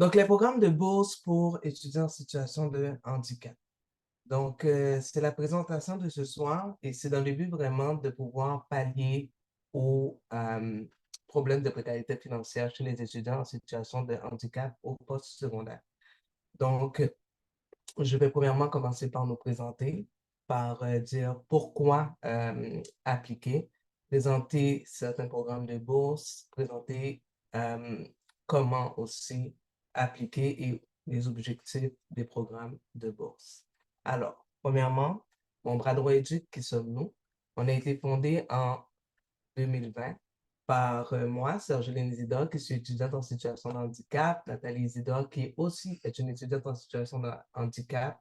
Donc, les programmes de bourse pour étudiants en situation de handicap. Donc, c'est la présentation de ce soir et c'est dans le but vraiment de pouvoir pallier aux problèmes de précarité financière chez les étudiants en situation de handicap au post-secondaire. Donc, je vais premièrement commencer par nous présenter, par dire pourquoi appliquer, présenter certains programmes de bourse, présenter euh, comment aussi appliquer et les objectifs des programmes de bourse. Alors, premièrement, mon bras droit éduque, qui sommes-nous? On a été fondé en 2020 par moi, Sergeline Isidore, qui suis étudiante en situation de handicap, Nathalie Isidore, qui aussi est une étudiante en situation de handicap,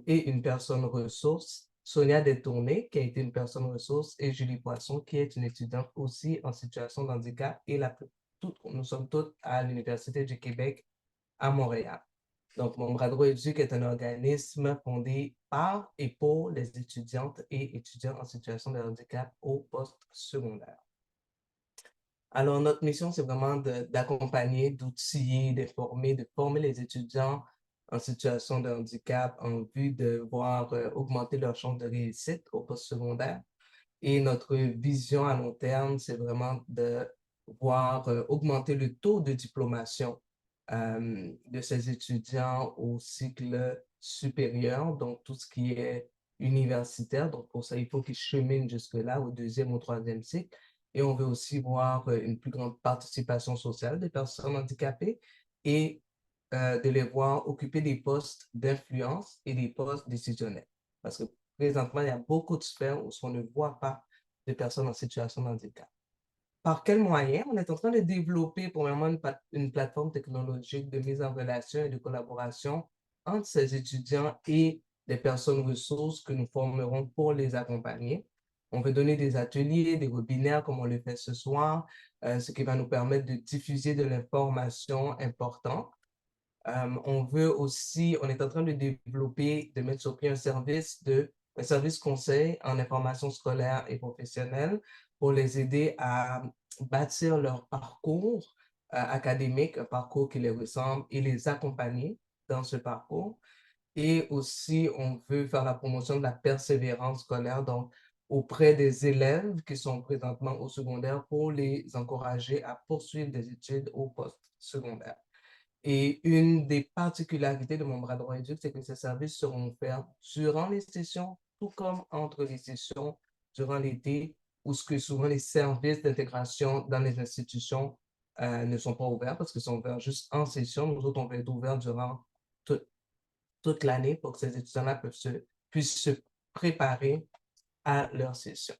et une personne ressource, Sonia Détourné, qui a été une personne ressource, et Julie Poisson, qui est une étudiante aussi en situation de handicap, et nous sommes toutes à l'Université du Québec à Montréal. Donc, mon bras droit éduque est un organisme fondé par et pour les étudiantes et étudiants en situation de handicap au post-secondaire. Alors, notre mission, c'est vraiment d'accompagner, d'outiller, de former les étudiants en situation de handicap en vue de voir augmenter leur chance de réussite au post-secondaire. Et notre vision à long terme, c'est vraiment de voir augmenter le taux de diplomation de ces étudiants au cycle supérieur, donc tout ce qui est universitaire. Donc, pour ça, il faut qu'ils cheminent jusque-là, au deuxième ou troisième cycle. Et on veut aussi voir une plus grande participation sociale des personnes handicapées et de les voir occuper des postes d'influence et des postes décisionnels. Parce que présentement, il y a beaucoup de sphères où on ne voit pas de personnes en situation de handicap. Par quels moyens? On est en train de développer premièrement une plateforme technologique de mise en relation et de collaboration entre ces étudiants et des personnes ressources que nous formerons pour les accompagner. On veut donner des ateliers, des webinaires comme on le fait ce soir, ce qui va nous permettre de diffuser de l'information importante. On est en train de développer, de mettre sur pied un service conseil en information scolaire et professionnelle pour les aider à bâtir leur parcours académique, un parcours qui les ressemble et les accompagner dans ce parcours. Et aussi, on veut faire la promotion de la persévérance scolaire, donc auprès des élèves qui sont présentement au secondaire pour les encourager à poursuivre des études au post-secondaire. Et une des particularités de mon bras droit éduc, c'est que ces services seront offerts durant les sessions, tout comme entre les sessions durant l'été, où ce que souvent les services d'intégration dans les institutions ne sont pas ouverts parce qu'ils sont ouverts juste en session. Nous autres, on va être ouverts durant toute, toute l'année pour que ces étudiants-là puissent se préparer à leur session.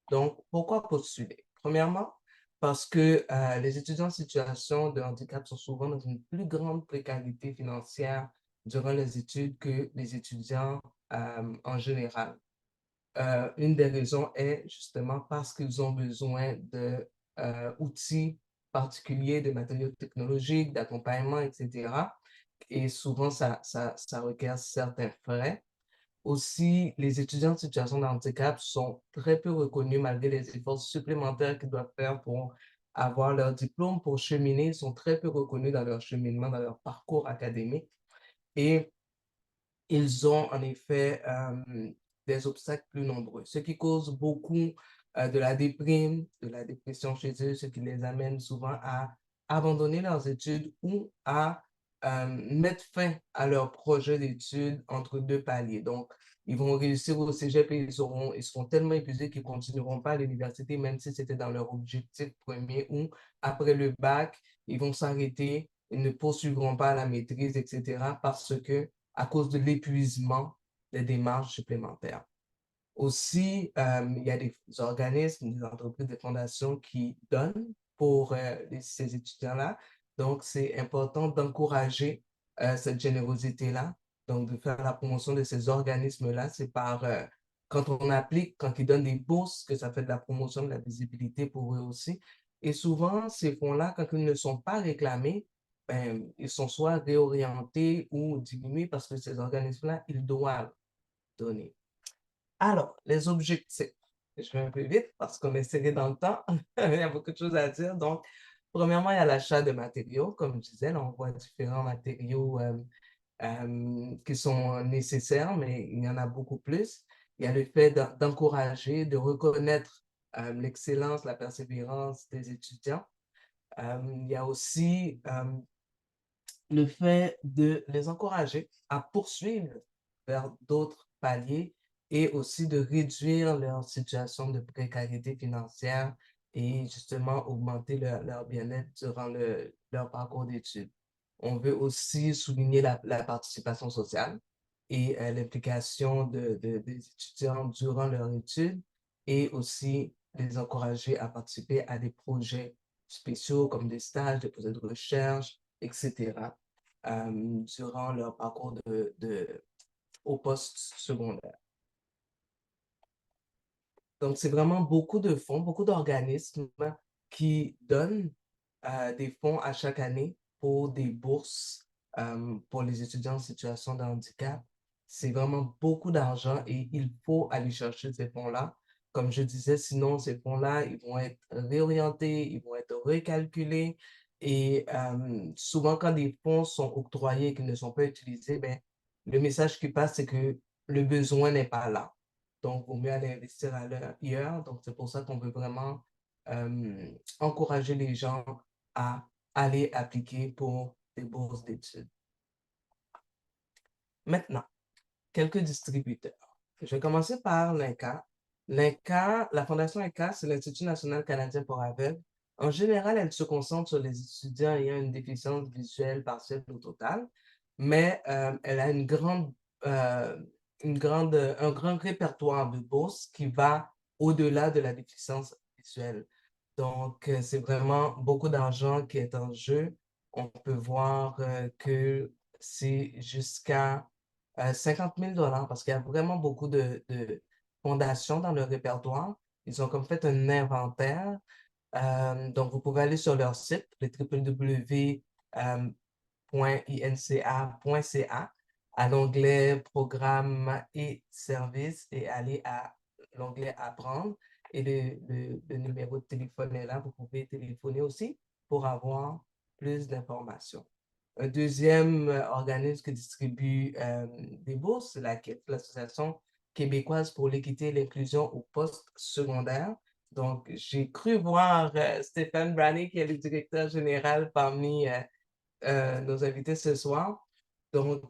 Donc, pourquoi postuler? Premièrement, parce que les étudiants en situation de handicap sont souvent dans une plus grande précarité financière durant les études que les étudiants en général. Une des raisons est justement parce qu'ils ont besoin d'outils particuliers, de matériaux technologiques, d'accompagnement, etc. Et souvent, ça requiert certains frais. Aussi, les étudiants en situation de handicap sont très peu reconnus malgré les efforts supplémentaires qu'ils doivent faire pour avoir leur diplôme, pour cheminer. Ils sont très peu reconnus dans leur cheminement, dans leur parcours académique. Et ils ont en effet des obstacles plus nombreux, ce qui cause beaucoup de la déprime, de la dépression chez eux, ce qui les amène souvent à abandonner leurs études ou à mettre fin à leur projet d'études entre deux paliers. Donc, ils vont réussir au cégep et ils seront tellement épuisés qu'ils ne continueront pas à l'université, même si c'était dans leur objectif premier, ou après le bac, ils vont s'arrêter, ils ne poursuivront pas la maîtrise, etc., parce que à cause de l'épuisement des démarches supplémentaires. Aussi, il y a des organismes, des entreprises, des fondations qui donnent pour ces étudiants-là. Donc, c'est important d'encourager cette générosité-là. Donc, de faire la promotion de ces organismes-là, c'est quand on applique, quand ils donnent des bourses, que ça fait de la promotion, de la visibilité pour eux aussi. Et souvent, ces fonds-là, quand ils ne sont pas réclamés, ben, ils sont soit réorientés ou diminués parce que ces organismes-là, ils doivent donner. Alors, les objectifs. Je vais un peu vite parce qu'on est serré dans le temps. Il y a beaucoup de choses à dire. Donc, Premièrement, il y a l'achat de matériaux. Comme je disais, là, on voit différents matériaux qui sont nécessaires, mais il y en a beaucoup plus. Il y a le fait d'encourager, de reconnaître l'excellence, la persévérance des étudiants. Il y a aussi le fait de les encourager à poursuivre vers d'autres paliers et aussi de réduire leur situation de précarité financière et justement augmenter leur bien-être durant leur parcours d'études. On veut aussi souligner la participation sociale et l'implication des étudiants durant leur études et aussi les encourager à participer à des projets spéciaux comme des stages, des projets de recherche, etc. Durant leur parcours au poste secondaire. Donc, c'est vraiment beaucoup de fonds, beaucoup d'organismes qui donnent des fonds à chaque année pour des bourses pour les étudiants en situation de handicap. C'est vraiment beaucoup d'argent et il faut aller chercher ces fonds-là. Comme je disais, sinon, ces fonds-là, ils vont être réorientés, ils vont être recalculés. Et souvent, quand des fonds sont octroyés et qu'ils ne sont pas utilisés, ben, le message qui passe, c'est que le besoin n'est pas là. Donc, il vaut mieux aller investir ailleurs. Donc, c'est pour ça qu'on veut vraiment encourager les gens à aller appliquer pour des bourses d'études. Maintenant, quelques distributeurs. Je vais commencer par l'INCA. L'INCA, la Fondation INCA, c'est l'Institut national canadien pour aveugles. En général, elle se concentre sur les étudiants ayant une déficience visuelle partielle ou totale, mais elle a un grand répertoire de bourses qui va au-delà de la déficience visuelle. Donc, c'est vraiment beaucoup d'argent qui est en jeu. On peut voir que c'est jusqu'à 50 000 parce qu'il y a vraiment beaucoup de fondations dans le répertoire. Ils ont comme fait un inventaire. Donc, vous pouvez aller sur leur site, le www.inca.ca, à l'onglet Programmes et services et aller à l'onglet Apprendre. Et le numéro de téléphone est là. Vous pouvez téléphoner aussi pour avoir plus d'informations. Un deuxième organisme qui distribue des bourses, c'est l'Association québécoise pour l'équité et l'inclusion au poste secondaire. Donc, j'ai cru voir Stéphane Brady, qui est le directeur général parmi nos invités ce soir. Donc,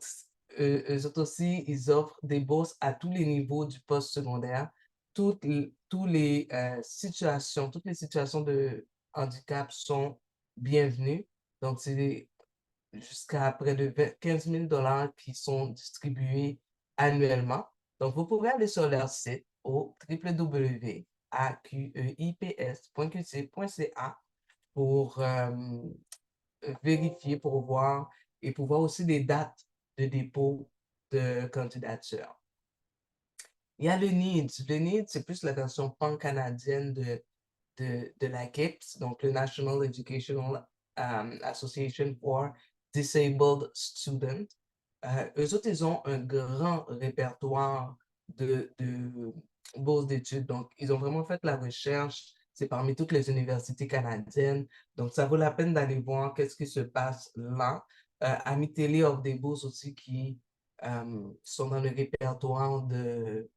eux autres aussi, ils offrent des bourses à tous les niveaux du poste secondaire. Toutes les situations de handicap sont bienvenues. Donc, c'est jusqu'à près de 15 000 qui sont distribués annuellement. Donc, vous pouvez aller sur leur site au www.aqeips.qc.ca pour vérifier, pour voir et pour voir aussi des dates de dépôt de candidature. Il y a le NEEDS. Le NEEDS, c'est plus la version pan-canadienne de la KIPS, donc le National Educational Association for Disabled Students. Eux autres, ils ont un grand répertoire de bourses d'études. Donc, ils ont vraiment fait la recherche. C'est parmi toutes les universités canadiennes. Donc, ça vaut la peine d'aller voir qu'est-ce qui se passe là. Ami-Télé offre des bourses aussi qui sont dans le répertoire de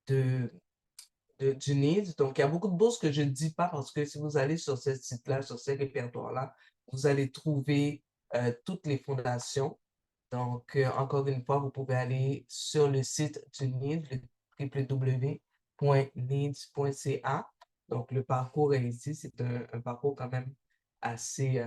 du NEEDS. Donc, il y a beaucoup de bourses que je ne dis pas parce que si vous allez sur ce site-là, sur ces répertoires-là, vous allez trouver toutes les fondations. Donc, encore une fois, vous pouvez aller sur le site du NEEDS, le www.needs.ca. Donc, le parcours est ici. C'est un parcours quand même assez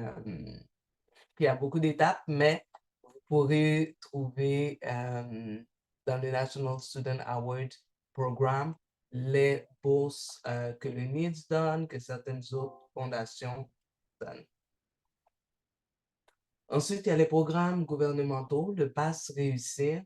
qui a beaucoup d'étapes, mais vous pourrez trouver dans le National Student Award Program les bourses que le NEEDS donne, que certaines autres fondations donnent. Ensuite, il y a les programmes gouvernementaux, le PASS Réussir.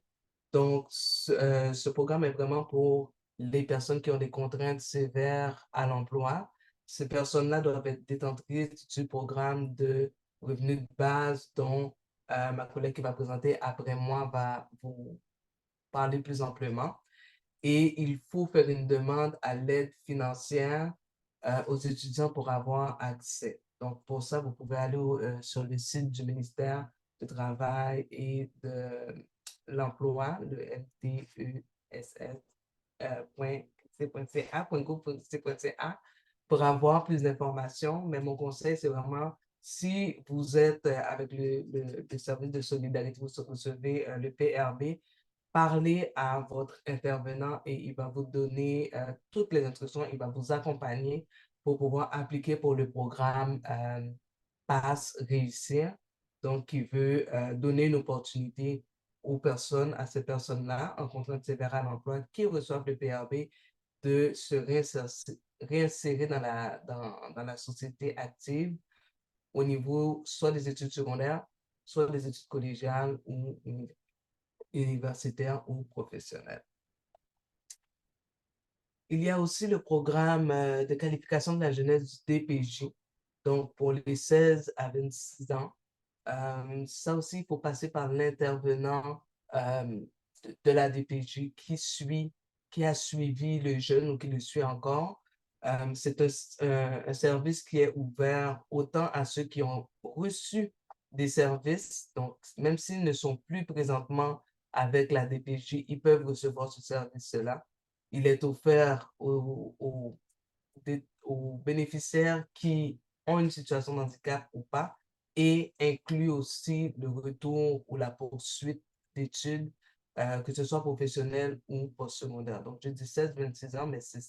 Donc, ce programme est vraiment pour les personnes qui ont des contraintes sévères à l'emploi. Ces personnes-là doivent être détentrices du programme de revenus de base dont ma collègue qui va présenter après moi va vous parler plus amplement. Et il faut faire une demande à l'aide financière aux étudiants pour avoir accès. Donc, pour ça, vous pouvez aller sur le site du ministère du Travail et de l'Emploi, le MTESS, .c.ca, pour avoir plus d'informations. Mais mon conseil, c'est vraiment, si vous êtes avec le service de solidarité, vous recevez le PRB, parlez à votre intervenant et il va vous donner toutes les instructions, il va vous accompagner pour pouvoir appliquer pour le programme Passe Réussir, donc qui veut donner une opportunité aux personnes, à ces personnes-là, en contrat de sévère à l'emploi, qui reçoivent le PRB, de se réinsérer dans la société active au niveau soit des études secondaires, soit des études collégiales ou universitaires ou professionnelles. Il y a aussi le programme de qualification de la jeunesse du DPJ, donc pour les 16 à 26 ans. Ça aussi, il faut passer par l'intervenant euh, de la DPJ qui a suivi le jeune ou qui le suit encore. C'est un service qui est ouvert autant à ceux qui ont reçu des services, donc même s'ils ne sont plus présentement avec la DPJ, ils peuvent recevoir ce service-là. Il est offert aux bénéficiaires qui ont une situation de handicap ou pas, et inclut aussi le retour ou la poursuite d'études, que ce soit professionnelles ou postsecondaires. Donc, je dis 16-26 ans, mais c'est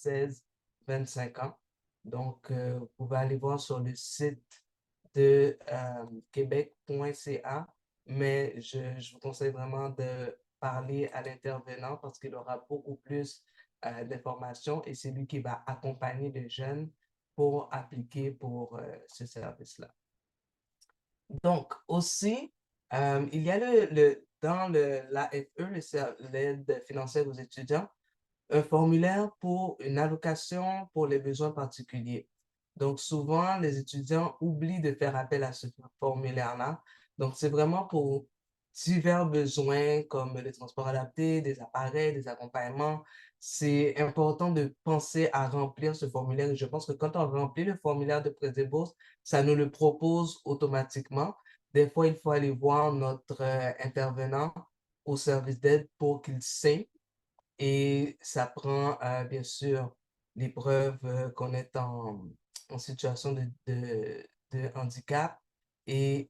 16-25 ans. Donc, vous pouvez aller voir sur le site de québec.ca, mais je vous conseille vraiment de parler à l'intervenant parce qu'il aura beaucoup plus d'informations et c'est lui qui va accompagner les jeunes pour appliquer pour ce service-là. Donc, aussi, il y a dans l'AFE, l'aide financière aux étudiants, un formulaire pour une allocation pour les besoins particuliers. Donc, souvent, les étudiants oublient de faire appel à ce formulaire-là. Donc, c'est vraiment pour divers besoins comme les transports adaptés, des appareils, des accompagnements. C'est important de penser à remplir ce formulaire. Et je pense que quand on remplit le formulaire de prêt et bourse, ça nous le propose automatiquement. Des fois, il faut aller voir notre intervenant au service d'aide pour qu'il signe et ça prend, bien sûr, les preuves qu'on est en situation de handicap et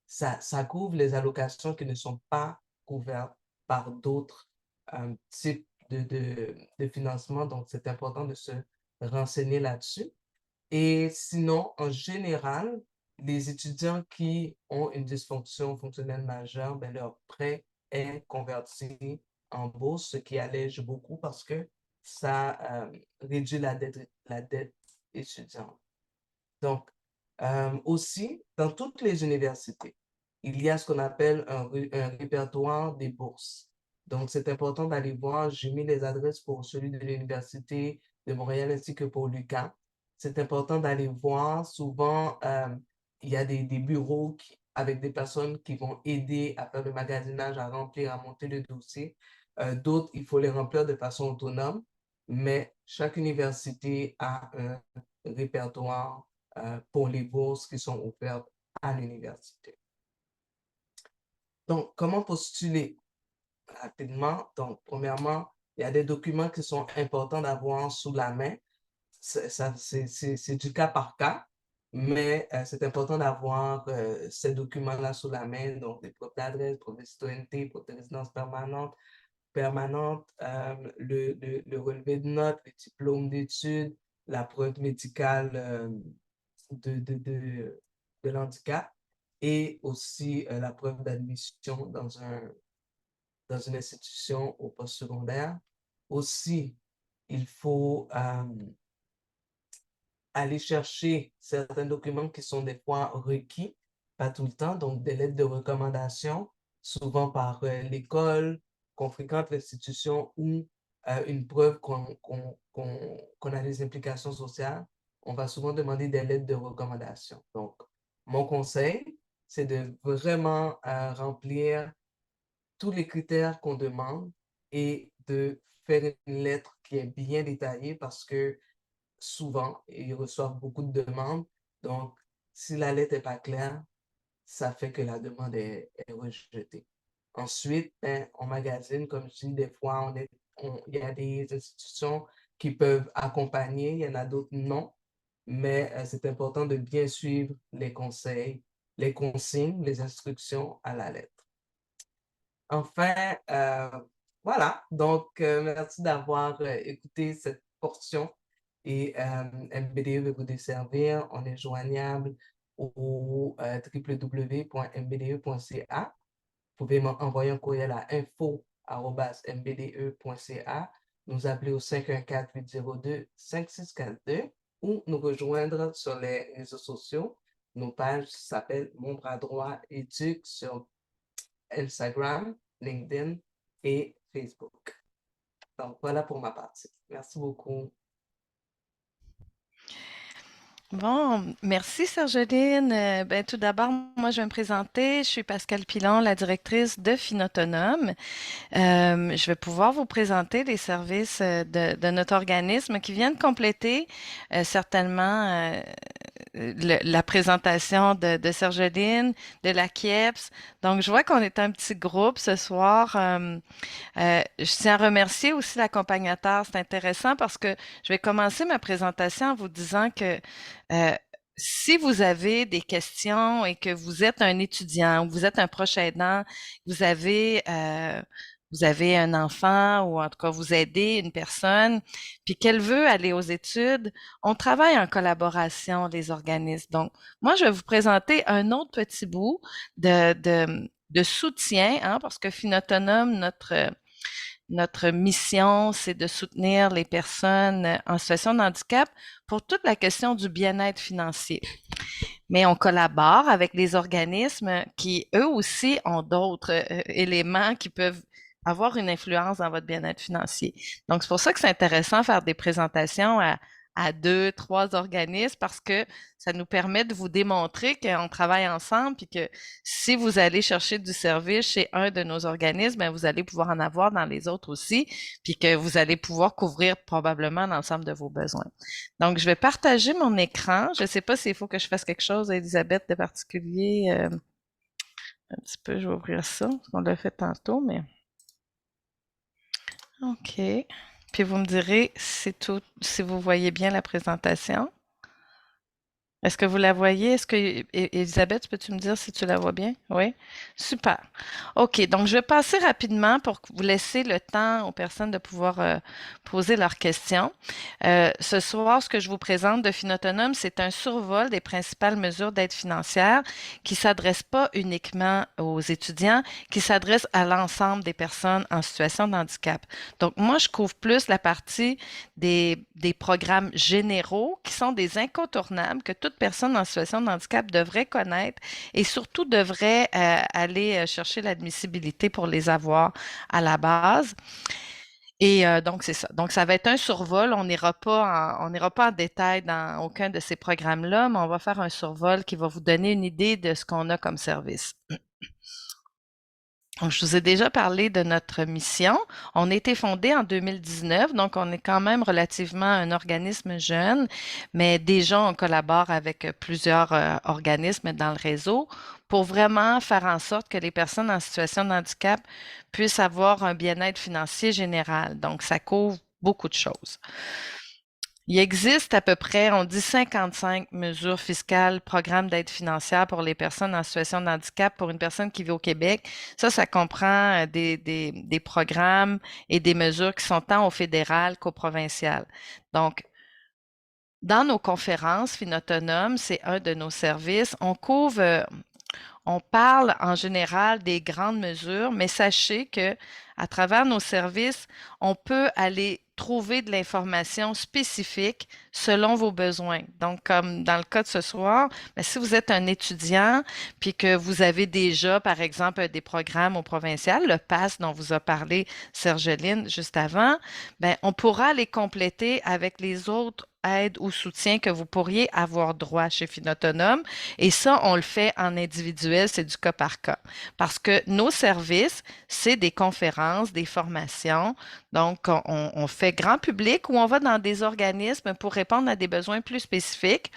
ça couvre les allocations qui ne sont pas couvertes par d'autres types de financement. Donc, c'est important de se renseigner là-dessus. Et sinon, en général, les étudiants qui ont une dysfonction fonctionnelle majeure, ben, leur prêt est converti en bourse, ce qui allège beaucoup parce que ça réduit la dette étudiante. Donc, aussi, dans toutes les universités, il y a ce qu'on appelle un répertoire des bourses. Donc, c'est important d'aller voir. J'ai mis les adresses pour celui de l'Université de Montréal ainsi que pour l'UQAM. C'est important d'aller voir. Souvent, il y a des bureaux avec des personnes qui vont aider à faire le magasinage, à remplir, à monter le dossier. D'autres, il faut les remplir de façon autonome, mais chaque université a un répertoire pour les bourses qui sont offertes à l'université. Donc, comment postuler rapidement? Donc, premièrement, il y a des documents qui sont importants d'avoir sous la main. C'est du cas par cas, mais c'est important d'avoir ces documents-là sous la main, donc des preuves d'adresse, preuves de citoyenneté, preuves de résidence permanente, le relevé de notes, le diplôme d'études, la preuve médicale de, de, de, de l'handicap et aussi la preuve d'admission dans une institution au postsecondaire. Aussi, il faut aller chercher certains documents qui sont des fois requis, pas tout le temps, donc des lettres de recommandation, souvent par l'école, qu'on fréquente l'institution ou une preuve qu'on a des implications sociales. On va souvent demander des lettres de recommandation. Donc, mon conseil, c'est de vraiment remplir tous les critères qu'on demande et de faire une lettre qui est bien détaillée parce que souvent, ils reçoivent beaucoup de demandes. Donc, si la lettre n'est pas claire, ça fait que la demande est rejetée. Ensuite, ben, en magazine, comme je dis, des fois, il y a des institutions qui peuvent accompagner, il y en a d'autres non, mais c'est important de bien suivre les conseils, les consignes, les instructions à la lettre. Enfin, voilà, donc merci d'avoir écouté cette portion et MBDE veut vous desservir. On est joignable au www.mbde.ca. Vous pouvez m'envoyer un courriel à info@mbde.ca, nous appeler au 514-802-5642 ou nous rejoindre sur les réseaux sociaux. Nos pages s'appellent Mon bras droit éduque sur Instagram, LinkedIn et Facebook. Donc, voilà pour ma partie. Merci beaucoup. Bon, merci Sergeline. Ben, tout d'abord, moi, je vais me présenter. Je suis Pascale Pilon, la directrice de Finautonome. Je vais pouvoir vous présenter les services de notre organisme qui viennent compléter certainement la présentation de Sergeline, de la KIEPS. Donc, je vois qu'on est un petit groupe ce soir. Je tiens à remercier aussi l'accompagnateur. C'est intéressant parce que je vais commencer ma présentation en vous disant que euh, si vous avez des questions et que vous êtes un étudiant ou vous êtes un proche aidant, vous avez vous avez un enfant ou en tout cas vous aidez une personne, puis qu'elle veut aller aux études, on travaille en collaboration, les organismes. Donc, moi, je vais vous présenter un autre petit bout de soutien, hein, parce que Finautonome, notre mission, c'est de soutenir les personnes en situation de handicap pour toute la question du bien-être financier. Mais on collabore avec les organismes qui, eux aussi, ont d'autres éléments qui peuvent avoir une influence dans votre bien-être financier. Donc, c'est pour ça que c'est intéressant de faire des présentations à deux, trois organismes parce que ça nous permet de vous démontrer qu'on travaille ensemble puis que si vous allez chercher du service chez un de nos organismes, bien, vous allez pouvoir en avoir dans les autres aussi puis que vous allez pouvoir couvrir probablement l'ensemble de vos besoins. Donc, je vais partager mon écran. Je ne sais pas s'il faut que je fasse quelque chose, Elisabeth, de particulier. Un petit peu, je vais ouvrir ça, parce qu'on l'a fait tantôt, mais... OK. Puis vous me direz si tout, si vous voyez bien la présentation. Est-ce que vous la voyez? Est-ce que, Elisabeth, peux-tu me dire si tu la vois bien? Oui? Super. OK, donc je vais passer rapidement pour vous laisser le temps aux personnes de pouvoir poser leurs questions. Ce soir, ce que je vous présente de Finautonome, c'est un survol des principales mesures d'aide financière qui ne s'adressent pas uniquement aux étudiants, qui s'adressent à l'ensemble des personnes en situation de handicap. Donc, moi, je couvre plus la partie des programmes généraux qui sont des incontournables que toute personne en situation de handicap devrait connaître et surtout devrait aller chercher l'admissibilité pour les avoir à la base. Et donc, c'est ça. Donc, ça va être un survol. On n'ira pas en détail dans aucun de ces programmes-là, mais on va faire un survol qui va vous donner une idée de ce qu'on a comme service. Donc, je vous ai déjà parlé de notre mission. On a été fondé en 2019, donc on est quand même relativement un organisme jeune, mais déjà on collabore avec plusieurs organismes dans le réseau pour vraiment faire en sorte que les personnes en situation de handicap puissent avoir un bien-être financier général. Donc, ça couvre beaucoup de choses. Il existe à peu près, on dit 55 mesures fiscales, programmes d'aide financière pour les personnes en situation de handicap pour une personne qui vit au Québec. Ça comprend des programmes et des mesures qui sont tant au fédéral qu'au provincial. Donc, dans nos conférences, Finautonome, c'est un de nos services. On parle en général des grandes mesures, mais sachez que à travers nos services, on peut aller trouver de l'information spécifique selon vos besoins. Donc, comme dans le cas de ce soir, mais si vous êtes un étudiant puis que vous avez déjà, par exemple, des programmes au provincial, le PASS dont vous a parlé Sergeline juste avant, ben, on pourra les compléter avec les autres aide ou soutien que vous pourriez avoir droit chez Finautonome. Et ça, on le fait en individuel, c'est du cas par cas. Parce que nos services, c'est des conférences, des formations. Donc, on fait grand public ou on va dans des organismes pour répondre à des besoins plus spécifiques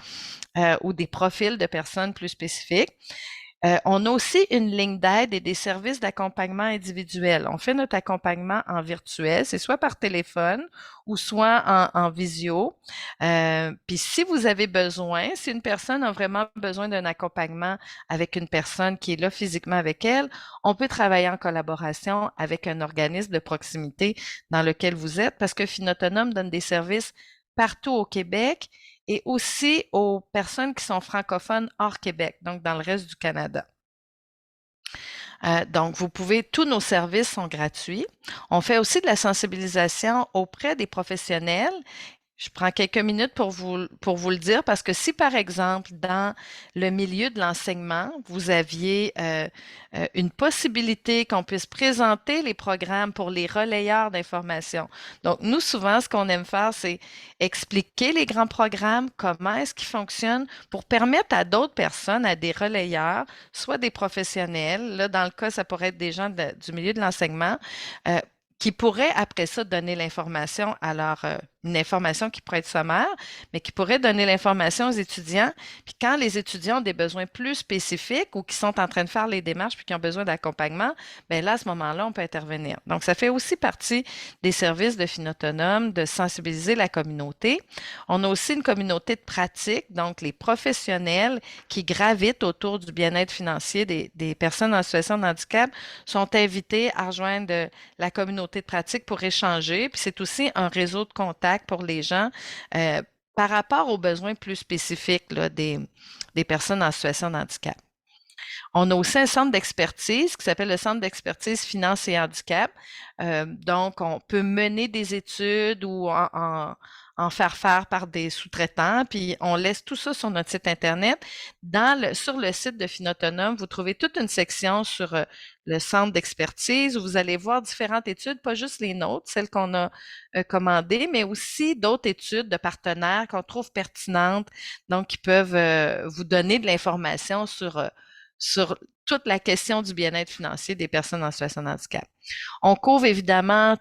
ou des profils de personnes plus spécifiques. On a aussi une ligne d'aide et des services d'accompagnement individuel. On fait notre accompagnement en virtuel, c'est soit par téléphone ou soit en visio. Puis si vous avez besoin, si une personne a vraiment besoin d'un accompagnement avec une personne qui est là physiquement avec elle, on peut travailler en collaboration avec un organisme de proximité dans lequel vous êtes parce que Finautonome donne des services partout au Québec et aussi aux personnes qui sont francophones hors Québec, donc dans le reste du Canada. Donc, vous pouvez, tous nos services sont gratuits. On fait aussi de la sensibilisation auprès des professionnels. Je prends quelques minutes pour vous le dire parce que si, par exemple, dans le milieu de l'enseignement, vous aviez une possibilité qu'on puisse présenter les programmes pour les relayeurs d'informations. Donc, nous, souvent, ce qu'on aime faire, c'est expliquer les grands programmes, comment est-ce qu'ils fonctionnent pour permettre à d'autres personnes, à des relayeurs, soit des professionnels, là, dans le cas, ça pourrait être des gens du milieu de l'enseignement, qui pourraient après ça donner l'information à une information qui pourrait être sommaire, mais qui pourrait donner l'information aux étudiants. Puis quand les étudiants ont des besoins plus spécifiques ou qui sont en train de faire les démarches puis qui ont besoin d'accompagnement, bien là, à ce moment-là, on peut intervenir. Donc, ça fait aussi partie des services de Finautonome de sensibiliser la communauté. On a aussi une communauté de pratique, donc les professionnels qui gravitent autour du bien-être financier des personnes en situation de handicap sont invités à rejoindre la communauté de pratique pour échanger. Puis c'est aussi un réseau de contacts pour les gens par rapport aux besoins plus spécifiques là, des personnes en situation de handicap. On a aussi un centre d'expertise qui s'appelle le Centre d'expertise finance et handicap. Donc, on peut mener des études ou en faire par des sous-traitants, puis on laisse tout ça sur notre site Internet. Sur le site de Finautonome, vous trouvez toute une section sur le centre d'expertise où vous allez voir différentes études, pas juste les nôtres, celles qu'on a commandées, mais aussi d'autres études de partenaires qu'on trouve pertinentes, donc qui peuvent vous donner de l'information sur toute la question du bien-être financier des personnes en situation de handicap. On couvre évidemment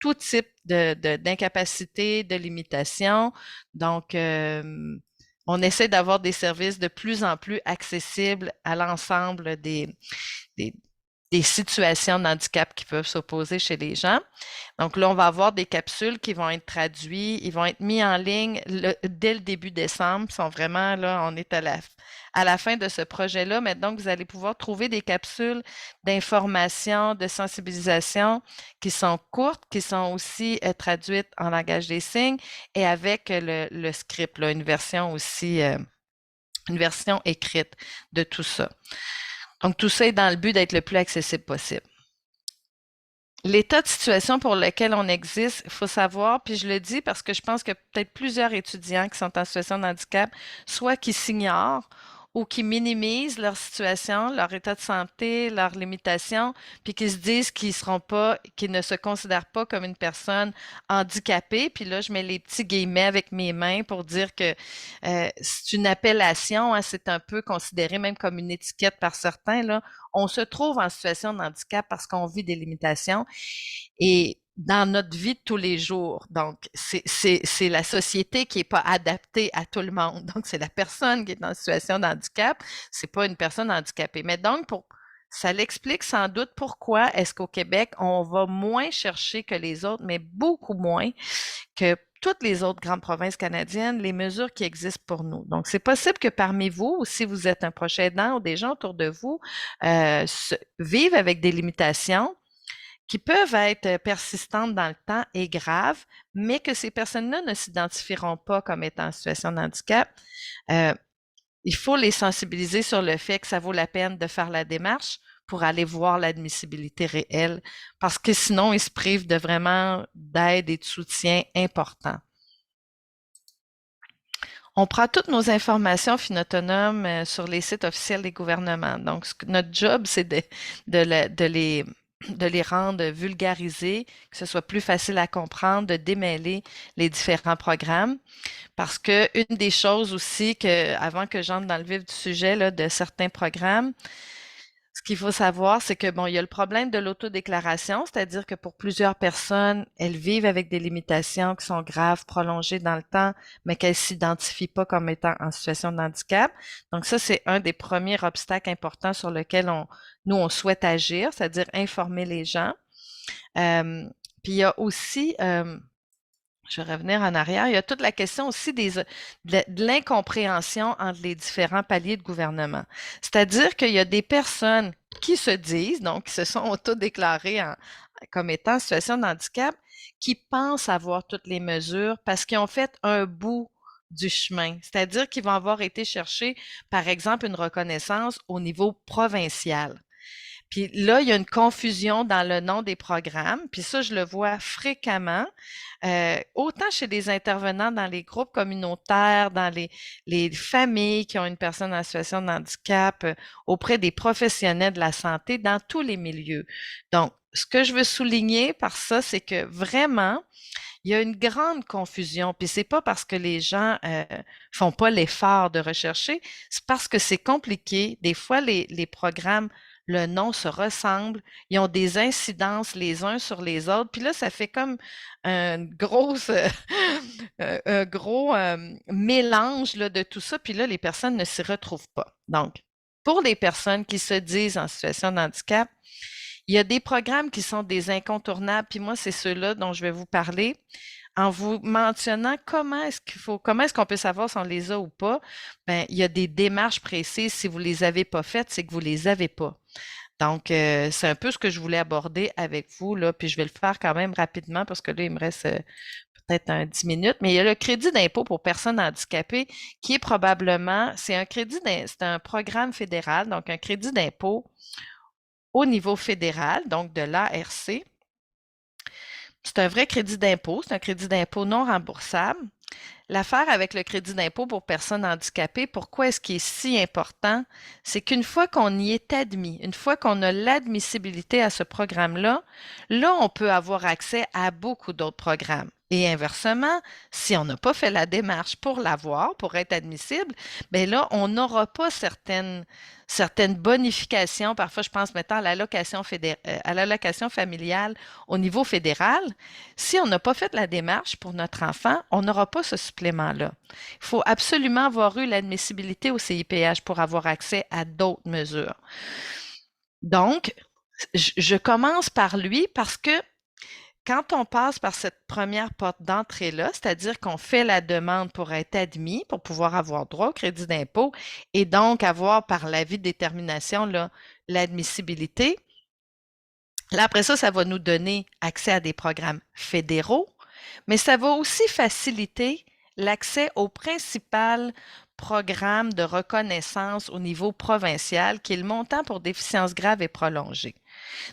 tout type d'incapacité, de limitation. Donc, on essaie d'avoir des services de plus en plus accessibles à l'ensemble des, des situations de handicap qui peuvent s'opposer chez les gens. Donc là, on va avoir des capsules qui vont être traduites, ils vont être mis en ligne dès le début décembre. Ils sont vraiment là, on est à la fin de ce projet-là, mais donc vous allez pouvoir trouver des capsules d'information, de sensibilisation qui sont courtes, qui sont aussi traduites en langage des signes et avec le script, là, une version aussi, une version écrite de tout ça. Donc tout ça est dans le but d'être le plus accessible possible. L'état de situation pour lequel on existe, il faut savoir, puis je le dis parce que je pense que peut-être plusieurs étudiants qui sont en situation de handicap, soit qui s'ignorent ou qui minimisent leur situation, leur état de santé, leurs limitations, puis qui se disent qu'ils ne se considèrent pas comme une personne handicapée. Puis là, je mets les petits guillemets avec mes mains pour dire que c'est une appellation, hein, c'est un peu considéré même comme une étiquette par certains, là. On se trouve en situation de handicap parce qu'on vit des limitations et dans notre vie de tous les jours. Donc, c'est la société qui n'est pas adaptée à tout le monde. Donc, c'est la personne qui est en situation de handicap, c'est pas une personne handicapée. Mais donc, ça l'explique sans doute pourquoi est-ce qu'au Québec, on va moins chercher que les autres, mais beaucoup moins que toutes les autres grandes provinces canadiennes, les mesures qui existent pour nous. Donc, c'est possible que parmi vous, ou si vous êtes un proche aidant ou des gens autour de vous, vivent avec des limitations qui peuvent être persistantes dans le temps et graves, mais que ces personnes-là ne s'identifieront pas comme étant en situation de handicap. Il faut les sensibiliser sur le fait que ça vaut la peine de faire la démarche pour aller voir l'admissibilité réelle, parce que sinon, ils se privent de vraiment d'aide et de soutien importants. On prend toutes nos informations Finautonome sur les sites officiels des gouvernements. Donc, notre job, c'est de les de les rendre vulgarisés, que ce soit plus facile à comprendre, de démêler les différents programmes. Parce que une des choses aussi que, avant que j'entre dans le vif du sujet là, de certains programmes, ce qu'il faut savoir, c'est que bon, il y a le problème de l'autodéclaration, c'est-à-dire que pour plusieurs personnes, elles vivent avec des limitations qui sont graves, prolongées dans le temps, mais qu'elles s'identifient pas comme étant en situation de handicap. Donc ça, c'est un des premiers obstacles importants sur lequel nous, on souhaite agir, c'est-à-dire informer les gens. Puis il y a aussi, je vais revenir en arrière. Il y a toute la question aussi de l'incompréhension entre les différents paliers de gouvernement. C'est-à-dire qu'il y a des personnes qui se disent, donc qui se sont autodéclarées comme étant en situation de handicap, qui pensent avoir toutes les mesures parce qu'ils ont fait un bout du chemin. C'est-à-dire qu'ils vont avoir été chercher, par exemple, une reconnaissance au niveau provincial. Puis là, il y a une confusion dans le nom des programmes. Puis ça, je le vois fréquemment, autant chez les intervenants dans les groupes communautaires, dans les familles qui ont une personne en situation de handicap, auprès des professionnels de la santé, dans tous les milieux. Donc, ce que je veux souligner par ça, c'est que vraiment, il y a une grande confusion. Puis c'est pas parce que les gens font pas l'effort de rechercher, c'est parce que c'est compliqué. Des fois, les programmes le nom se ressemble, ils ont des incidences les uns sur les autres, puis là, ça fait comme une grosse, un gros mélange là, de tout ça, puis là, les personnes ne s'y retrouvent pas. Donc, pour les personnes qui se disent en situation de handicap, il y a des programmes qui sont des incontournables, puis moi, c'est ceux-là dont je vais vous parler en vous mentionnant comment est-ce qu'on peut savoir si on les a ou pas. Ben, il y a des démarches précises. Si vous les avez pas faites, c'est que vous les avez pas. Donc, c'est un peu ce que je voulais aborder avec vous, là, puis je vais le faire quand même rapidement parce que là, il me reste peut-être 10 minutes, mais il y a le crédit d'impôt pour personnes handicapées qui est probablement, c'est un programme fédéral, donc un crédit d'impôt au niveau fédéral, donc de l'ARC. C'est un vrai crédit d'impôt, c'est un crédit d'impôt non remboursable. L'affaire avec le crédit d'impôt pour personnes handicapées, pourquoi est-ce qu'il est si important? C'est qu'une fois qu'on y est admis, une fois qu'on a l'admissibilité à ce programme-là, là, on peut avoir accès à beaucoup d'autres programmes. Et inversement, si on n'a pas fait la démarche pour l'avoir, pour être admissible, bien là, on n'aura pas certaines bonifications. Parfois, je pense maintenant à l'allocation familiale au niveau fédéral. Si on n'a pas fait la démarche pour notre enfant, on n'aura pas ce supplément-là. Il faut absolument avoir eu l'admissibilité au CIPH pour avoir accès à d'autres mesures. Donc, je commence par lui parce que quand on passe par cette première porte d'entrée-là, c'est-à-dire qu'on fait la demande pour être admis, pour pouvoir avoir droit au crédit d'impôt et donc avoir par l'avis de détermination l'admissibilité, là, après ça, ça va nous donner accès à des programmes fédéraux, mais ça va aussi faciliter l'accès au principal programme de reconnaissance au niveau provincial, qui est le montant pour déficience grave et prolongée.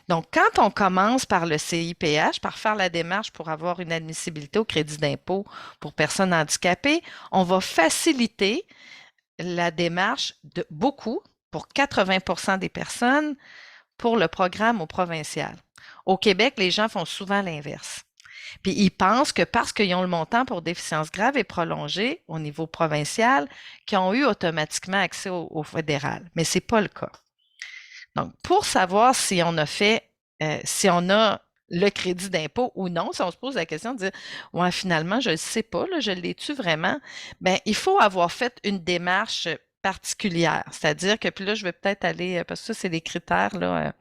Donc, quand on commence par le CIPH, par faire la démarche pour avoir une admissibilité au crédit d'impôt pour personnes handicapées, on va faciliter la démarche de beaucoup, pour 80 des personnes, pour le programme au provincial. Au Québec, les gens font souvent l'inverse. Puis ils pensent que parce qu'ils ont le montant pour déficience grave et prolongée au niveau provincial, qu'ils ont eu automatiquement accès au fédéral. Mais ce n'est pas le cas. Donc, pour savoir si on a le crédit d'impôt ou non, si on se pose la question de dire, ouais, finalement, je ne sais pas, là, je l'ai-tu vraiment? Bien, il faut avoir fait une démarche particulière. C'est-à-dire que, puis là, je vais peut-être aller, parce que ça, c'est des critères, là,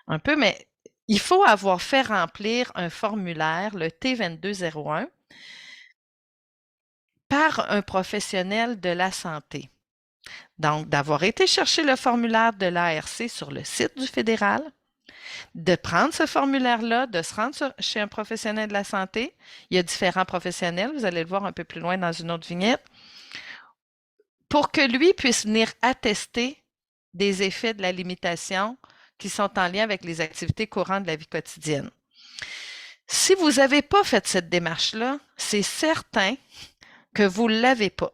un peu, mais il faut avoir fait remplir un formulaire, le T2201, par un professionnel de la santé. Donc, d'avoir été chercher le formulaire de l'ARC sur le site du fédéral, de prendre ce formulaire-là, de se rendre chez un professionnel de la santé. Il y a différents professionnels, vous allez le voir un peu plus loin dans une autre vignette, pour que lui puisse venir attester des effets de la limitation qui sont en lien avec les activités courantes de la vie quotidienne. Si vous n'avez pas fait cette démarche-là, c'est certain que vous ne l'avez pas.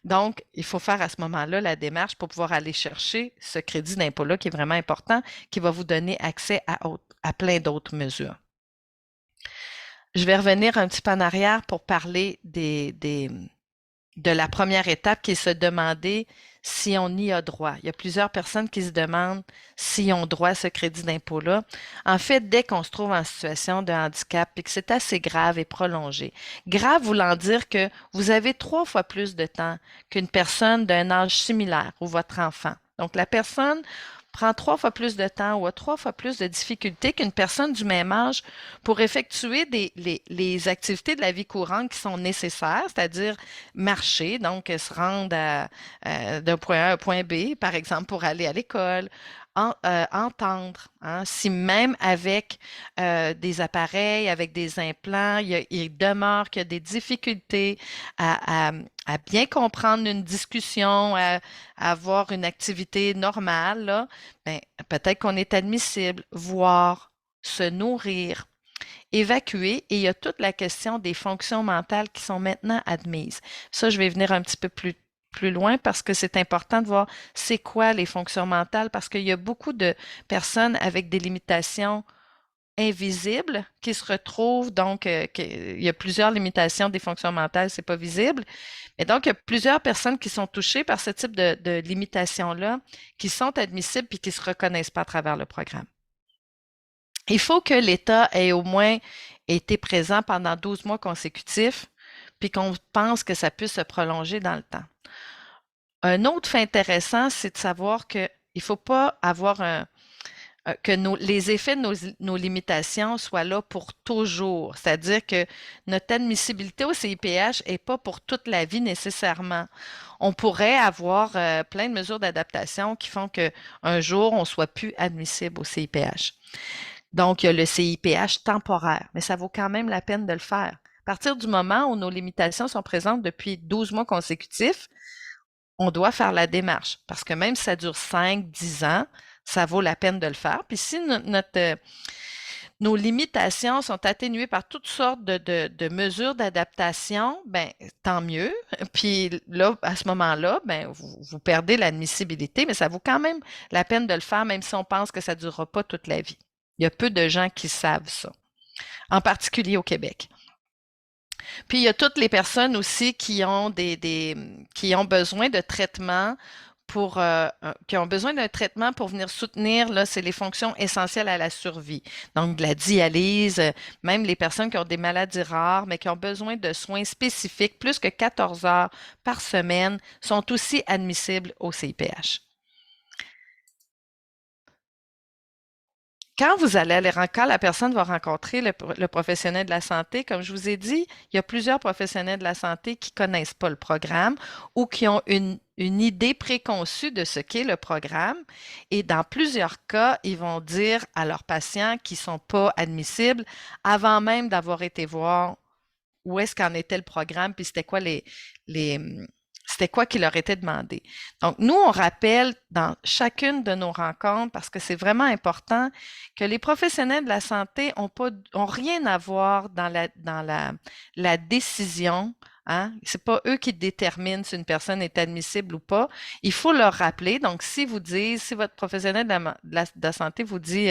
Donc, il faut faire à ce moment-là la démarche pour pouvoir aller chercher ce crédit d'impôt-là qui est vraiment important, qui va vous donner accès à plein d'autres mesures. Je vais revenir un petit peu en arrière pour parler de la première étape qui est se demander si on y a droit. Il y a plusieurs personnes qui se demandent s'ils ont droit à ce crédit d'impôt-là. En fait, dès qu'on se trouve en situation de handicap et que c'est assez grave et prolongé, grave voulant dire que vous avez 3 fois plus de temps qu'une personne d'un âge similaire ou votre enfant. Donc, la personne prend 3 fois plus de temps ou a 3 fois plus de difficultés qu'une personne du même âge pour effectuer les activités de la vie courante qui sont nécessaires, c'est-à-dire marcher, donc se rendre d'un point A à un point B, par exemple, pour aller à l'école, entendre, hein, si même avec des appareils, avec des implants, il demeure qu'il y a des difficultés à bien comprendre une discussion, à avoir une activité normale, là, ben, peut-être qu'on est admissible, voir, se nourrir, évacuer, et il y a toute la question des fonctions mentales qui sont maintenant admises. Ça, je vais venir un petit peu plus loin parce que c'est important de voir c'est quoi les fonctions mentales parce qu'il y a beaucoup de personnes avec des limitations invisibles qui se retrouvent, donc il y a plusieurs limitations des fonctions mentales, c'est pas visible. Et donc, il y a plusieurs personnes qui sont touchées par ce type de limitations-là, qui sont admissibles puis qui ne se reconnaissent pas à travers le programme. Il faut que l'État ait au moins été présent pendant 12 mois consécutifs, puis qu'on pense que ça puisse se prolonger dans le temps. Un autre fait intéressant, c'est de savoir qu'il ne faut pas avoir que les effets de nos limitations soient là pour toujours. C'est-à-dire que notre admissibilité au CIPH n'est pas pour toute la vie nécessairement. On pourrait avoir plein de mesures d'adaptation qui font qu'un jour, on ne soit plus admissible au CIPH. Donc, il y a le CIPH temporaire, mais ça vaut quand même la peine de le faire. À partir du moment où nos limitations sont présentes depuis 12 mois consécutifs, on doit faire la démarche parce que même si ça dure 5, 10 ans, ça vaut la peine de le faire. Puis si nos limitations sont atténuées par toutes sortes de mesures d'adaptation, ben tant mieux. Puis là, à ce moment-là, ben vous perdez l'admissibilité, mais ça vaut quand même la peine de le faire, même si on pense que ça ne durera pas toute la vie. Il y a peu de gens qui savent ça, en particulier au Québec. Puis il y a toutes les personnes aussi qui ont qui ont besoin de traitement qui ont besoin d'un traitement pour venir soutenir, là, c'est les fonctions essentielles à la survie. Donc, de la dialyse, même les personnes qui ont des maladies rares, mais qui ont besoin de soins spécifiques, plus que 14 heures par semaine, sont aussi admissibles au CIPH. Quand la personne va rencontrer le professionnel de la santé, comme je vous ai dit, il y a plusieurs professionnels de la santé qui ne connaissent pas le programme ou qui ont une idée préconçue de ce qu'est le programme. Et dans plusieurs cas, ils vont dire à leurs patients qui ne sont pas admissibles avant même d'avoir été voir où est-ce qu'en était le programme, puis c'était quoi qui leur était demandé. Donc, nous, on rappelle dans chacune de nos rencontres, parce que c'est vraiment important, que les professionnels de la santé ont rien à voir dans la décision. Hein? C'est pas eux qui déterminent si une personne est admissible ou pas. Il faut leur rappeler. Donc, si votre professionnel de la santé vous dit,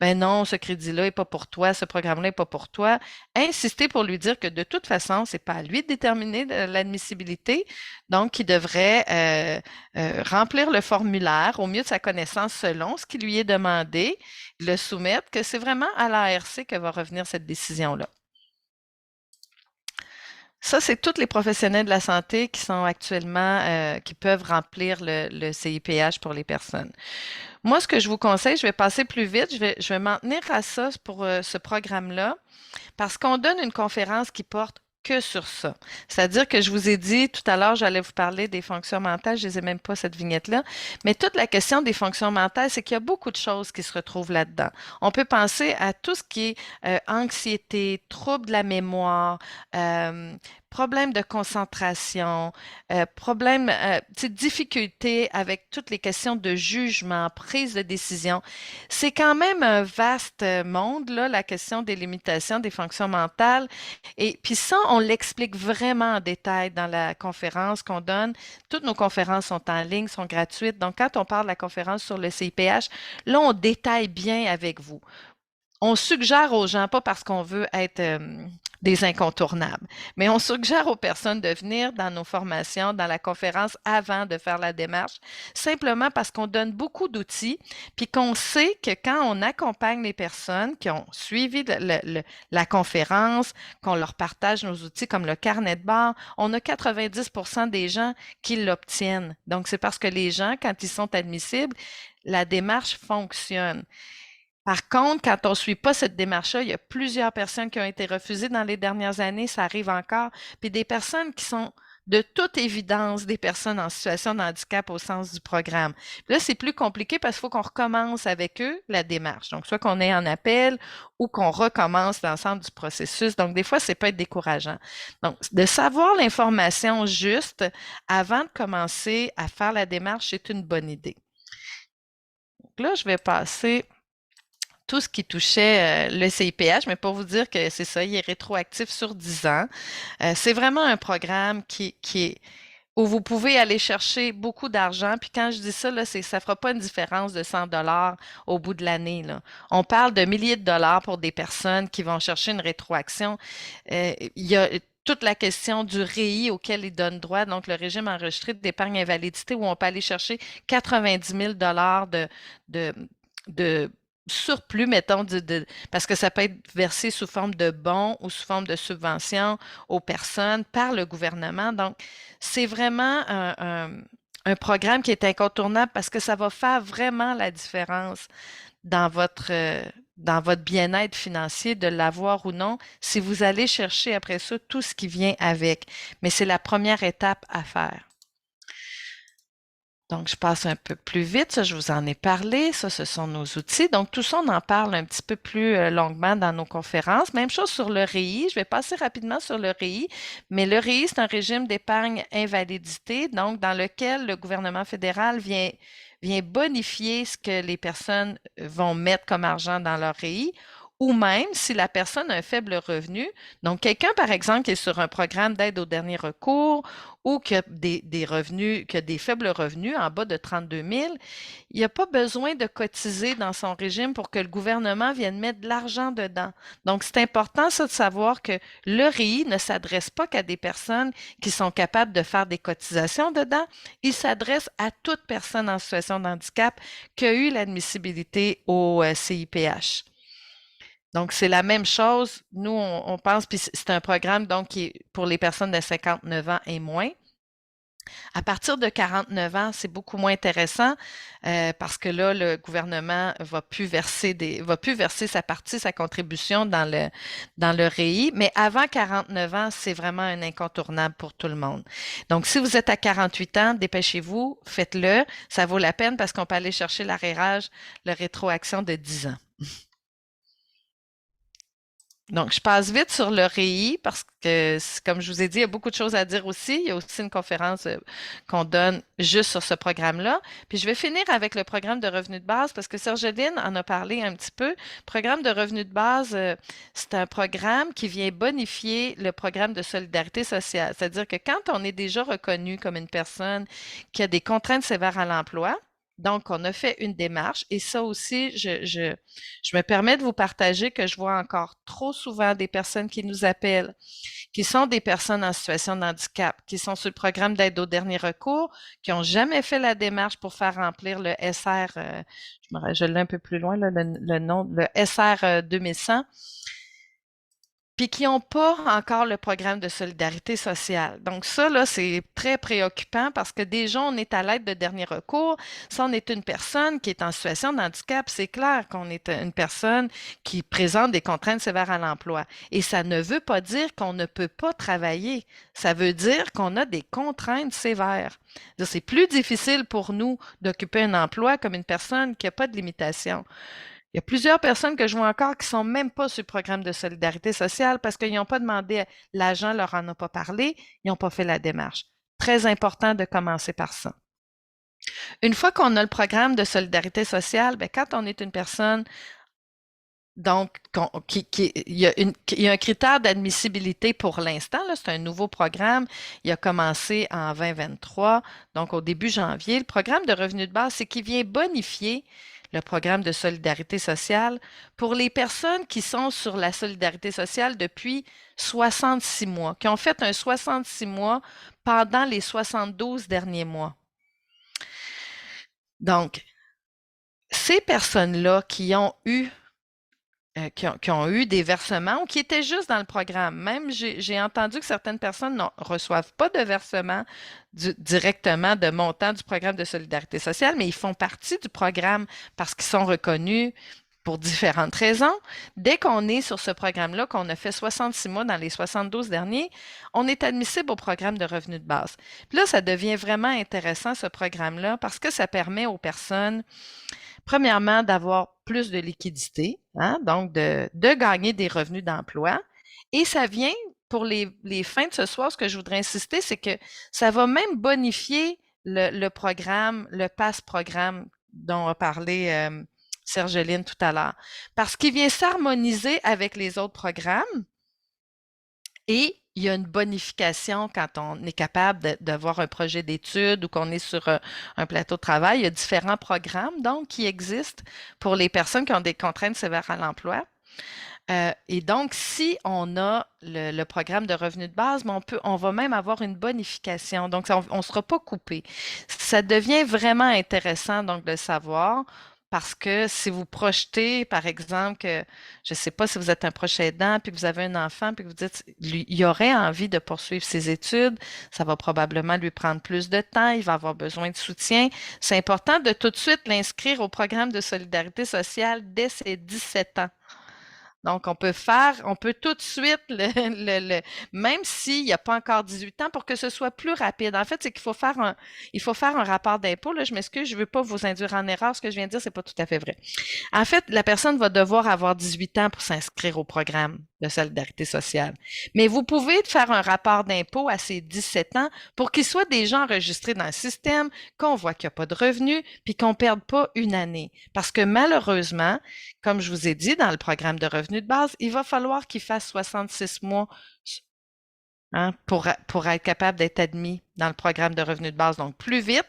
ben non, ce crédit-là est pas pour toi, ce programme-là est pas pour toi, insistez pour lui dire que de toute façon, c'est pas à lui de déterminer l'admissibilité. Donc, il devrait remplir le formulaire au mieux de sa connaissance selon ce qui lui est demandé, le soumettre, que c'est vraiment à l'ARC que va revenir cette décision-là. Ça, c'est tous les professionnels de la santé qui sont actuellement, qui peuvent remplir le CIPH pour les personnes. Moi, ce que je vous conseille, je vais passer plus vite, je vais m'en tenir à ça pour ce programme-là, parce qu'on donne une conférence qui porte que sur ça. C'est-à-dire que je vous ai dit tout à l'heure, j'allais vous parler des fonctions mentales, je ne les ai même pas cette vignette-là, mais toute la question des fonctions mentales, c'est qu'il y a beaucoup de choses qui se retrouvent là-dedans. On peut penser à tout ce qui est anxiété, trouble de la mémoire, problèmes de concentration, problèmes, tu sais, difficultés avec toutes les questions de jugement, prise de décision. C'est quand même un vaste monde, là, la question des limitations des fonctions mentales. Et puis ça, on l'explique vraiment en détail dans la conférence qu'on donne. Toutes nos conférences sont en ligne, sont gratuites. Donc, quand on parle de la conférence sur le CIPH, là, on détaille bien avec vous. On suggère aux gens, pas parce qu'on veut être des incontournables, mais on suggère aux personnes de venir dans nos formations, dans la conférence avant de faire la démarche, simplement parce qu'on donne beaucoup d'outils, puis qu'on sait que quand on accompagne les personnes qui ont suivi la conférence, qu'on leur partage nos outils comme le carnet de bord, on a 90% des gens qui l'obtiennent. Donc, c'est parce que les gens, quand ils sont admissibles, la démarche fonctionne. Par contre, quand on ne suit pas cette démarche-là, il y a plusieurs personnes qui ont été refusées dans les dernières années, ça arrive encore, puis des personnes qui sont de toute évidence des personnes en situation de handicap au sens du programme. Puis là, c'est plus compliqué parce qu'il faut qu'on recommence avec eux la démarche. Donc, soit qu'on est en appel ou qu'on recommence l'ensemble du processus. Donc, des fois, c'est peut être décourageant. Donc, de savoir l'information juste avant de commencer à faire la démarche, c'est une bonne idée. Donc là, je vais passer tout ce qui touchait le CIPH, mais pour vous dire que c'est ça, il est rétroactif sur 10 ans. C'est vraiment un programme qui est où vous pouvez aller chercher beaucoup d'argent. Puis quand je dis ça, là, ça ne fera pas une différence de 100 dollars au bout de l'année, là. On parle de milliers de dollars pour des personnes qui vont chercher une rétroaction. Il y a toute la question du REI auquel ils donnent droit, donc le régime enregistré d'épargne invalidité, où on peut aller chercher 90 000 dollars de, de surplus, mettons, parce que ça peut être versé sous forme de bons ou sous forme de subventions aux personnes par le gouvernement. Donc, c'est vraiment un programme qui est incontournable parce que ça va faire vraiment la différence dans dans votre bien-être financier, de l'avoir ou non, si vous allez chercher après ça tout ce qui vient avec. Mais c'est la première étape à faire. Donc, je passe un peu plus vite. Ça, je vous en ai parlé. Ça, ce sont nos outils. Donc, tout ça, on en parle un petit peu plus longuement dans nos conférences. Même chose sur le REI. Je vais passer rapidement sur le REI. Mais le REI, c'est un régime d'épargne invalidité, donc dans lequel le gouvernement fédéral vient bonifier ce que les personnes vont mettre comme argent dans leur REI, ou même si la personne a un faible revenu. Donc, quelqu'un, par exemple, qui est sur un programme d'aide au dernier recours ou qui a des revenus, qui a des faibles revenus en bas de 32 000, il n'y a pas besoin de cotiser dans son régime pour que le gouvernement vienne mettre de l'argent dedans. Donc, c'est important, ça, de savoir que le REI ne s'adresse pas qu'à des personnes qui sont capables de faire des cotisations dedans. Il s'adresse à toute personne en situation de handicap qui a eu l'admissibilité au CIPH. Donc, c'est la même chose. Nous, on pense, puis c'est un programme donc qui est pour les personnes de 59 ans et moins. À partir de 49 ans, c'est beaucoup moins intéressant parce que là, le gouvernement va plus verser sa partie, sa contribution dans le REI. Mais avant 49 ans, c'est vraiment un incontournable pour tout le monde. Donc, si vous êtes à 48 ans, dépêchez-vous, faites-le. Ça vaut la peine parce qu'on peut aller chercher l'arrérage, le rétroaction de 10 ans. Donc, je passe vite sur le REI parce que, comme je vous ai dit, il y a beaucoup de choses à dire aussi. Il y a aussi une conférence qu'on donne juste sur ce programme-là. Puis, je vais finir avec le programme de revenus de base parce que Sergeline en a parlé un petit peu. Le programme de revenus de base, c'est un programme qui vient bonifier le programme de solidarité sociale. C'est-à-dire que quand on est déjà reconnu comme une personne qui a des contraintes sévères à l'emploi, donc, on a fait une démarche et ça aussi, je me permets de vous partager que je vois encore trop souvent des personnes qui nous appellent, qui sont des personnes en situation de handicap, qui sont sur le programme d'aide au dernier recours, qui n'ont jamais fait la démarche pour faire remplir le SR, je l'ai un peu plus loin, là, le nom, le SR 2100, puis qui n'ont pas encore le programme de solidarité sociale. Donc ça, là, c'est très préoccupant parce que déjà, on est à l'aide de dernier recours. Si on est une personne qui est en situation de handicap, c'est clair qu'on est une personne qui présente des contraintes sévères à l'emploi. Et ça ne veut pas dire qu'on ne peut pas travailler. Ça veut dire qu'on a des contraintes sévères. C'est plus difficile pour nous d'occuper un emploi comme une personne qui n'a pas de limitation. Il y a plusieurs personnes que je vois encore qui sont même pas sur le programme de solidarité sociale parce qu'ils n'ont pas demandé, l'agent leur en a pas parlé, ils n'ont pas fait la démarche. Très important de commencer par ça. Une fois qu'on a le programme de solidarité sociale, ben, quand on est une personne, donc, il y a un critère d'admissibilité pour l'instant, là, c'est un nouveau programme. Il a commencé en 2023, donc au début janvier. Le programme de revenu de base, c'est qu'il vient bonifier le programme de solidarité sociale pour les personnes qui sont sur la solidarité sociale depuis 66 mois, qui ont fait un 66 mois pendant les 72 derniers mois. Donc, ces personnes-là qui ont eu des versements ou qui étaient juste dans le programme. Même, j'ai entendu que certaines personnes ne reçoivent pas de versement directement de montant du programme de solidarité sociale, mais ils font partie du programme parce qu'ils sont reconnus pour différentes raisons. Dès qu'on est sur ce programme-là, qu'on a fait 66 mois dans les 72 derniers, on est admissible au programme de revenu de base. Puis là, ça devient vraiment intéressant, ce programme-là, parce que ça permet aux personnes premièrement, d'avoir plus de liquidité, hein, donc de gagner des revenus d'emploi. Et ça vient, pour les fins de ce soir, ce que je voudrais insister, c'est que ça va même bonifier le programme, le PASS-programme dont a parlé Sergeline tout à l'heure, parce qu'il vient s'harmoniser avec les autres programmes et il y a une bonification quand on est capable d'avoir un projet d'études ou qu'on est sur un plateau de travail. Il y a différents programmes donc qui existent pour les personnes qui ont des contraintes sévères à l'emploi. Et donc, si on a le programme de revenu de base, mais on va même avoir une bonification. Donc, on ne sera pas coupé. Ça devient vraiment intéressant donc de le savoir. Parce que si vous projetez, par exemple, que je ne sais pas si vous êtes un proche aidant, puis que vous avez un enfant, puis que vous dites, lui, il aurait envie de poursuivre ses études, ça va probablement lui prendre plus de temps, il va avoir besoin de soutien. C'est important de tout de suite l'inscrire au programme de solidarité sociale dès ses 17 ans. Donc, on peut tout de suite, même s'il n'y a pas encore 18 ans, pour que ce soit plus rapide. En fait, c'est il faut faire un rapport d'impôt. Là, je m'excuse, je ne veux pas vous induire en erreur. Ce que je viens de dire, c'est pas tout à fait vrai. En fait, la personne va devoir avoir 18 ans pour s'inscrire au programme de solidarité sociale. Mais vous pouvez faire un rapport d'impôt à ses 17 ans pour qu'il soit déjà enregistré dans le système, qu'on voit qu'il n'y a pas de revenus, puis qu'on ne perde pas une année. Parce que malheureusement, comme je vous ai dit, dans le programme de revenu de base, il va falloir qu'il fasse 66 mois hein, pour être capable d'être admis dans le programme de revenu de base. Donc, plus vite,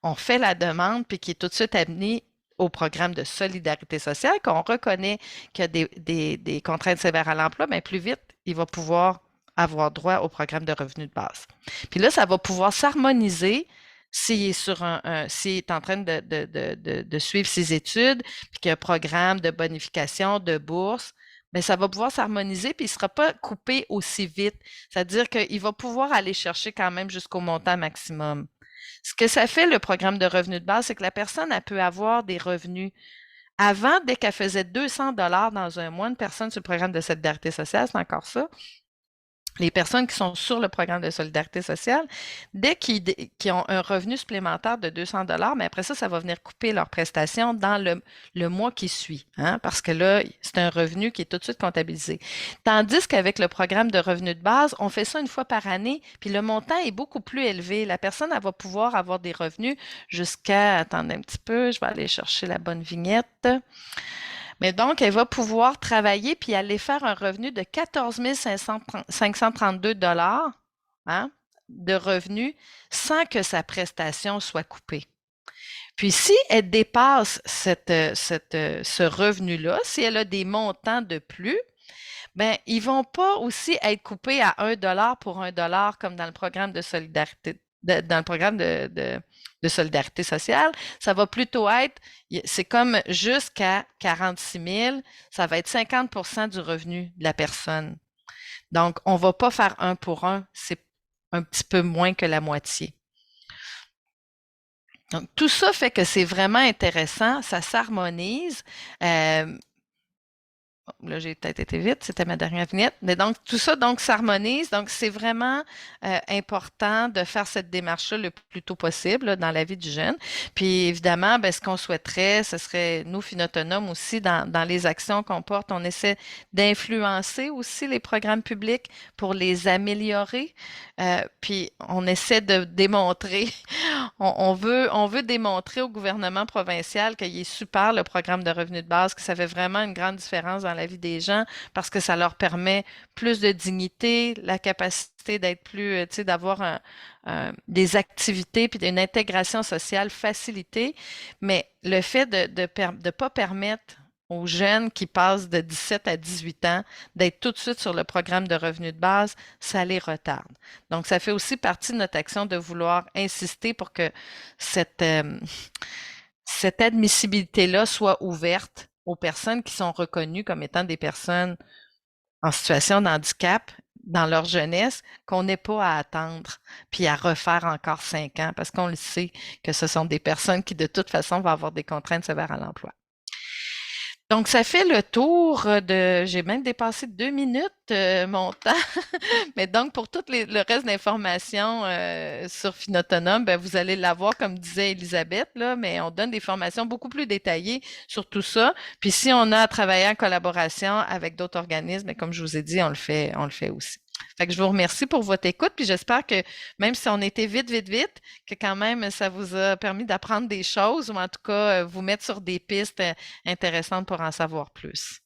on fait la demande, puis qui est tout de suite admis au programme de solidarité sociale, qu'on reconnaît qu'il y a des contraintes sévères à l'emploi, mais plus vite, il va pouvoir avoir droit au programme de revenu de base. Puis là, ça va pouvoir s'harmoniser s'il est s'il est en train de suivre ses études, puis qu'il y a un programme de bonification, de bourse, bien, ça va pouvoir s'harmoniser, puis il ne sera pas coupé aussi vite. C'est-à-dire qu'il va pouvoir aller chercher quand même jusqu'au montant maximum. Ce que ça fait, le programme de revenu de base, c'est que la personne, elle peut avoir des revenus. Avant, dès qu'elle faisait 200 dans un mois, une personne sur le programme de solidarité sociale, c'est encore ça, les personnes qui sont sur le programme de solidarité sociale, dès qu'ils ont un revenu supplémentaire de 200 mais après ça, ça va venir couper leurs prestations dans le mois qui suit, hein, parce que là, c'est un revenu qui est tout de suite comptabilisé. Tandis qu'avec le programme de revenu de base, on fait ça une fois par année, puis le montant est beaucoup plus élevé. La personne, elle va pouvoir avoir des revenus jusqu'à, attendez un petit peu, je vais aller chercher la bonne vignette. Mais donc, elle va pouvoir travailler puis aller faire un revenu de 14 532 hein, de revenus sans que sa prestation soit coupée. Puis, si elle dépasse ce revenu-là, si elle a des montants de plus, ben, ils ne vont pas aussi être coupés à 1 pour 1 comme dans le programme de solidarité, dans le programme de solidarité sociale. Ça va plutôt être, c'est comme jusqu'à 46 000, ça va être 50 du revenu de la personne. Donc, on ne va pas faire 1 pour 1, c'est un petit peu moins que la moitié. Donc, tout ça fait que c'est vraiment intéressant, ça s'harmonise. Là, j'ai peut-être été vite, c'était ma dernière vignette. Mais donc, tout ça donc s'harmonise. Donc, c'est vraiment important de faire cette démarche-là le plus tôt possible là, dans la vie du jeune. Puis, évidemment, ben, ce qu'on souhaiterait, ce serait, nous, Finautonimes aussi, dans les actions qu'on porte, on essaie d'influencer aussi les programmes publics pour les améliorer. Puis, on essaie de démontrer, on veut démontrer au gouvernement provincial qu'il est super, le programme de revenu de base, que ça fait vraiment une grande différence dans la vie des gens parce que ça leur permet plus de dignité, la capacité d'être plus, tu sais, d'avoir des activités puis une intégration sociale facilitée. Mais le fait de pas permettre aux jeunes qui passent de 17 à 18 ans d'être tout de suite sur le programme de revenu de base, ça les retarde. Donc, ça fait aussi partie de notre action de vouloir insister pour que cette, cette admissibilité-là soit ouverte aux personnes qui sont reconnues comme étant des personnes en situation de handicap dans leur jeunesse, qu'on n'ait pas à attendre puis à refaire encore 5 ans parce qu'on le sait que ce sont des personnes qui de toute façon vont avoir des contraintes sévères à l'emploi. Donc, ça fait le tour j'ai même dépassé 2 minutes mon temps. Mais donc, pour le reste d'informations sur Finautonome, ben, vous allez l'avoir, comme disait Elisabeth, là, mais on donne des formations beaucoup plus détaillées sur tout ça. Puis si on a à travailler en collaboration avec d'autres organismes, ben, comme je vous ai dit, on le fait aussi. Fait que je vous remercie pour votre écoute, puis j'espère que même si on était vite, que quand même ça vous a permis d'apprendre des choses ou en tout cas vous mettre sur des pistes intéressantes pour en savoir plus.